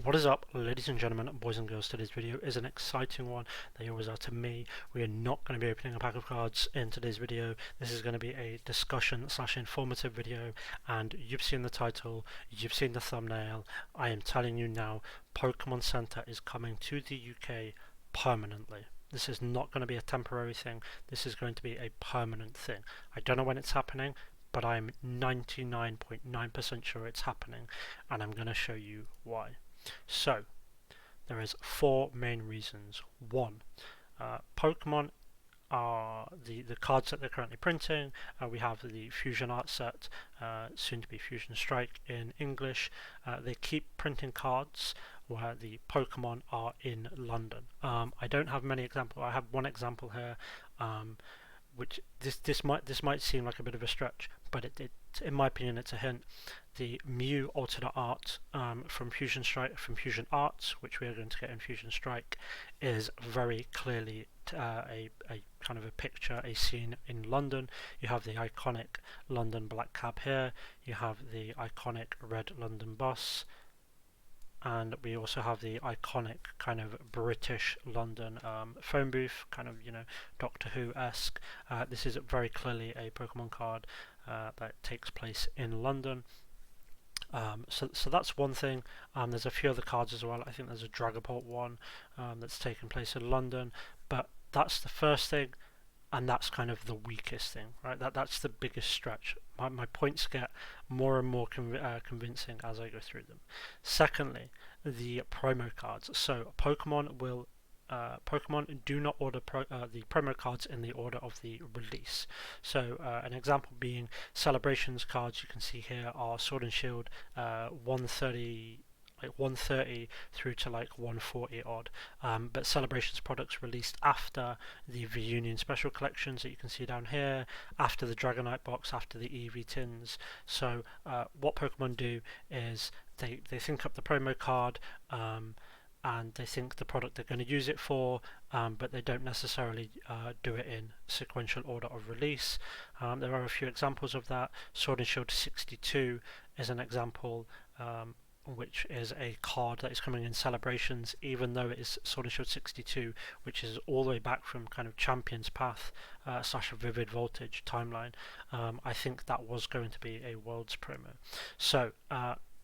What is up, ladies and gentlemen, boys and girls? Today's video is an exciting one. They always are to me. We are not going to be opening a pack of cards in today's video. This is going to be a discussion / informative video, and you've seen the title, you've seen the thumbnail. I am telling you now, Pokemon Center is coming to the UK permanently. This is not going to be a temporary thing. This is going to be a permanent thing. I don't know when it's happening, but I'm 99.9% sure it's happening, and I'm going to show you why. So, there is 4 main reasons. 1, Pokemon are the cards that they're currently printing. We have the Fusion Art set, soon to be Fusion Strike in English. They keep printing cards where the Pokemon are in London. I don't have many examples. I have one example here, which this might seem like a bit of a stretch, but in my opinion it's a hint. The Mew alternate art from Fusion Strike, from Fusion Arts, which we are going to get in Fusion Strike, is very clearly a kind of a picture, a scene in London. You have the iconic London black cab here, you have the iconic red London bus, and we also have the iconic kind of British London phone booth, kind of, you know, Doctor Who-esque. This is very clearly a Pokemon card that takes place in London. So that's one thing. There's a few other cards as well. I think there's a Dragapult one that's taken place in London, but that's the first thing, and that's kind of the weakest thing, right? That's the biggest stretch. My points get more and more convincing as I go through them. Secondly, the promo cards. So Pokemon do not order the promo cards in the order of the release. So an example being Celebrations cards. You can see here are Sword and Shield 130 through to like 140 odd, but Celebrations products released after the Reunion Special Collections that you can see down here, after the Dragonite box, after the EV tins. So what Pokemon do is they think up the promo card, and they think the product they're going to use it for, but they don't necessarily do it in sequential order of release. There are a few examples of that. Sword and Shield 62 is an example, which is a card that is coming in Celebrations, even though it is Sword and Shield 62, which is all the way back from kind of Champion's Path / Vivid Voltage timeline. I think that was going to be a Worlds promo. So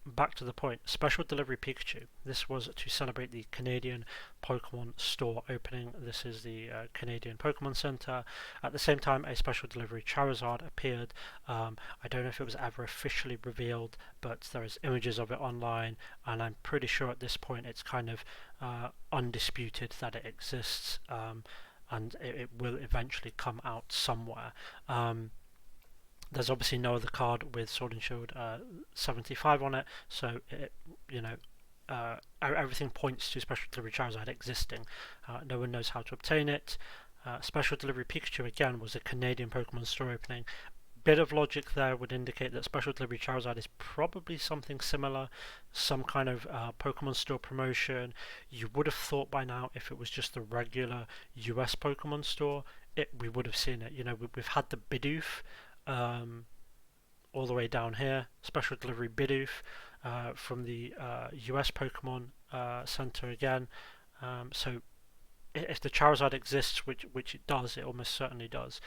back to the point, Special Delivery Pikachu. This was to celebrate the Canadian Pokemon store opening. This is the Canadian Pokemon Center. At the same time, a Special Delivery Charizard appeared. I don't know if it was ever officially revealed, but there is images of it online, and I'm pretty sure at this point it's kind of undisputed that it exists, and it will eventually come out somewhere. There's obviously no other card with Sword and Shield 75 on it, so everything points to Special Delivery Charizard existing. No one knows how to obtain it. Special Delivery Pikachu again was a Canadian Pokemon store opening. Bit of logic there would indicate that Special Delivery Charizard is probably something similar, some kind of Pokemon store promotion. You would have thought by now, if it was just the regular US Pokemon store, we would have seen it. You know, we've had the Bidoof all the way down here, Special Delivery Bidoof from the US Pokemon Center again. So if the Charizard exists, which it does, it almost certainly does,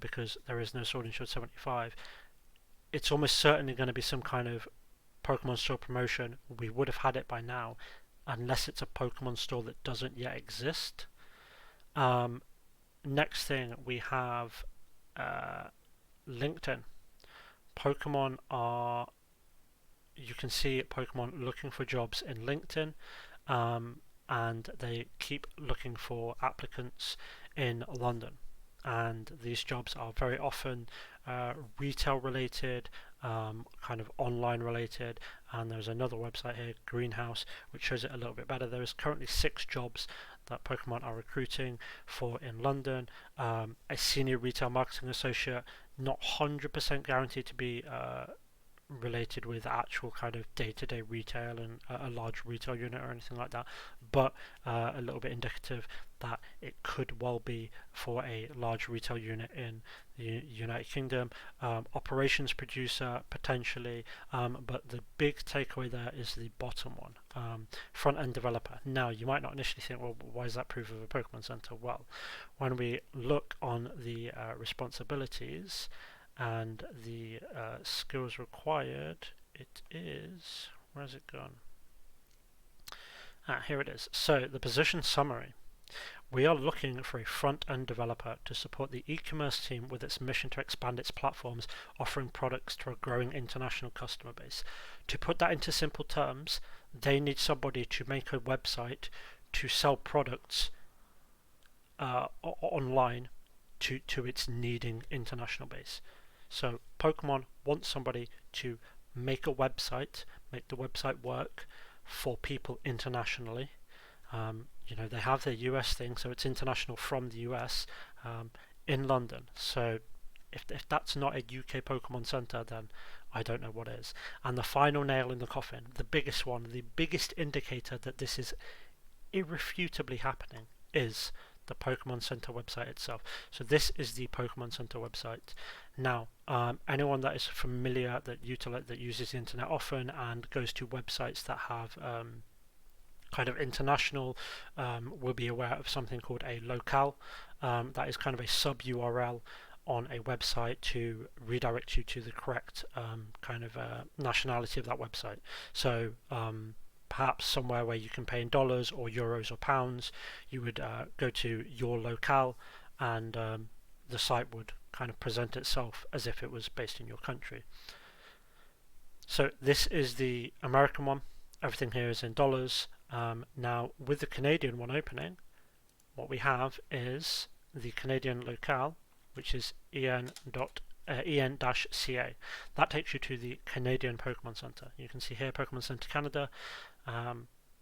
because there is no Sword and Shield 75, it's almost certainly going to be some kind of Pokemon store promotion. We would have had it by now, unless it's a Pokemon store that doesn't yet exist. Next thing we have LinkedIn. Pokemon are, you can see Pokemon looking for jobs in LinkedIn, and they keep looking for applicants in London, and these jobs are very often retail related, kind of online related. And there's another website here, Greenhouse, which shows it a little bit better. There is currently 6 jobs that Pokemon are recruiting for in London. A senior retail marketing associate, not 100% guaranteed to be related with actual kind of day-to-day retail and a large retail unit or anything like that, but a little bit indicative that it could well be for a large retail unit in the United Kingdom. Operations producer potentially, but the big takeaway there is the bottom one, front-end developer. Now you might not initially think, well, why is that proof of a Pokemon Center? Well, when we look on the responsibilities and the skills required, it is, where has it gone? Here it is. So the position summary. We are looking for a front-end developer to support the e-commerce team with its mission to expand its platforms, offering products to a growing international customer base. To put that into simple terms, they need somebody to make a website to sell products online to its needing international base. So Pokemon wants somebody to make a website, make the website work for people internationally. They have their US thing, so it's international from the US in London. So if that's not a UK Pokemon Center, then I don't know what is. And the final nail in the coffin, the biggest one, the biggest indicator that this is irrefutably happening is the Pokemon Center website itself. So this is the Pokemon Center website. Now, anyone that is familiar, that uses the internet often and goes to websites that have kind of international, will be aware of something called a locale. That is kind of a sub URL on a website to redirect you to the correct kind of nationality of that website. So perhaps somewhere where you can pay in dollars or euros or pounds, you would go to your locale, and the site would kind of present itself as if it was based in your country. So this is the American one. Everything here is in dollars. Now with the Canadian one opening, what we have is the Canadian locale, which is en-ca. That takes you to the Canadian Pokemon Center. You can see here Pokemon Center Canada.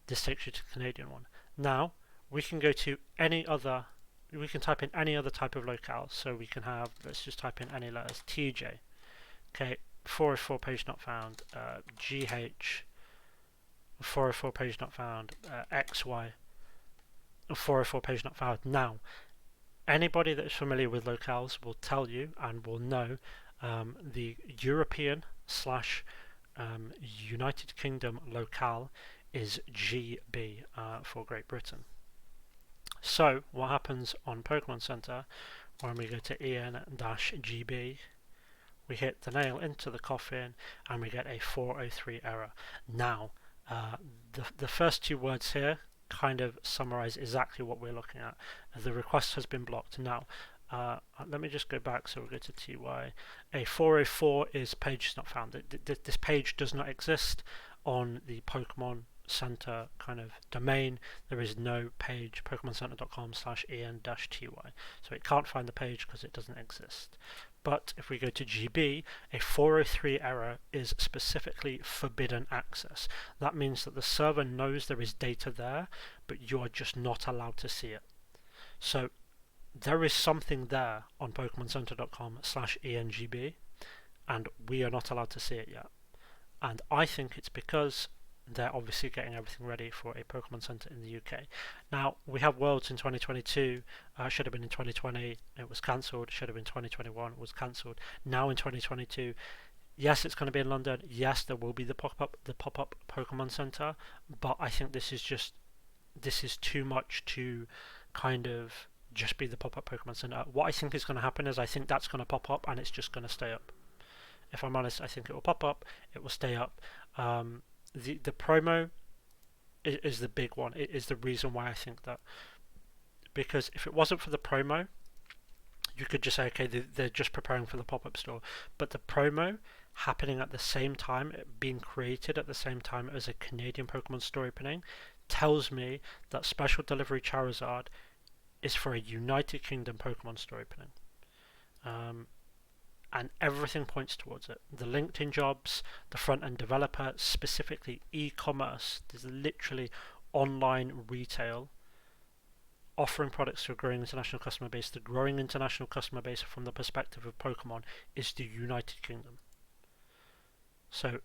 This takes you to the Canadian one. Now we can go to any other, we can type in any other type of locale. So we can have, let's just type in any letters, TJ. Okay, 404 page not found, GH, 404 page not found, XY, 404 page not found. Now, anybody that is familiar with locales will tell you and will know the European / United Kingdom locale is GB for Great Britain. So what happens on Pokemon Center when we go to en-GB, we hit the nail into the coffin and we get a 403 error. Now the first two words here kind of summarize exactly what we're looking at. The request has been blocked. Now let me just go back, so we'll go to TY. A 404 is page not found. This page does not exist on the Pokemon Center kind of domain. There is no page, pokemoncenter.com/en-ty, so it can't find the page because it doesn't exist. But if we go to GB, a 403 error is specifically forbidden access. That means that the server knows there is data there, but you are just not allowed to see it. So there is something there on pokemoncenter.com/engb, and we are not allowed to see it yet. And I think it's because they're obviously getting everything ready for a Pokemon Center in the UK. Now, we have Worlds in 2022, should have been in 2020, it was cancelled, should have been 2021, it was cancelled. Now in 2022, yes, it's going to be in London, yes, there will be the pop-up Pokemon Center, but I think this is too much to kind of just be the pop-up Pokemon Center. What I think is going to happen is I think that's going to pop up and it's just going to stay up. If I'm honest, I think it will pop up, it will stay up. The promo is the big one. It is the reason why I think that. Because if it wasn't for the promo, you could just say, okay, they're just preparing for the pop-up store. But the promo happening at the same time, being created at the same time as a Canadian Pokemon store opening, tells me that Special Delivery Charizard is for a United Kingdom Pokemon store opening. And everything points towards it. The LinkedIn jobs, the front-end developer, specifically e-commerce. There's literally online retail offering products to a growing international customer base. The growing international customer base from the perspective of Pokemon is the United Kingdom. So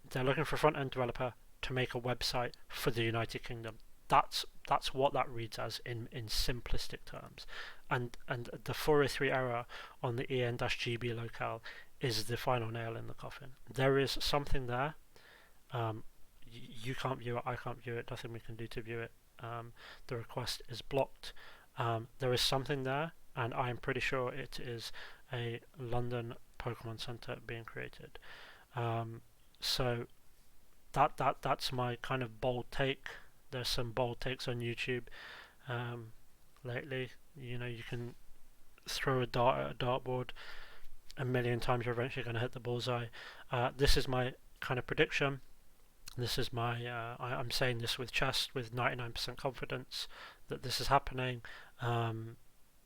they're looking for a front-end developer to make a website for the United Kingdom. That's what that reads as in simplistic terms. And the 403 error on the en-gb locale is the final nail in the coffin. There is something there. You can't view it, I can't view it, nothing we can do to view it. The request is blocked. There is something there, and I'm pretty sure it is a London Pokemon Center being created. So that's my kind of bold take. There's some bold takes on YouTube lately. You know, you can throw a dart at a dartboard a million times, you're eventually going to hit the bullseye. This is my kind of prediction. This is my I'm saying this with chest, with 99% confidence that this is happening.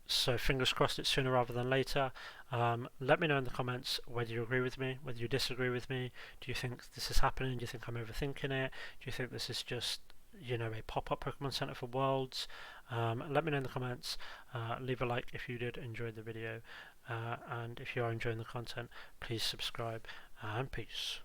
So fingers crossed it's sooner rather than later. Let me know in the comments whether you agree with me, whether you disagree with me. Do you think this is happening? Do you think I'm overthinking it? Do you think this is just, you know, a pop-up Pokemon Center for Worlds? Let me know in the comments. Leave a like if you did enjoy the video, and if you are enjoying the content, please subscribe, and peace.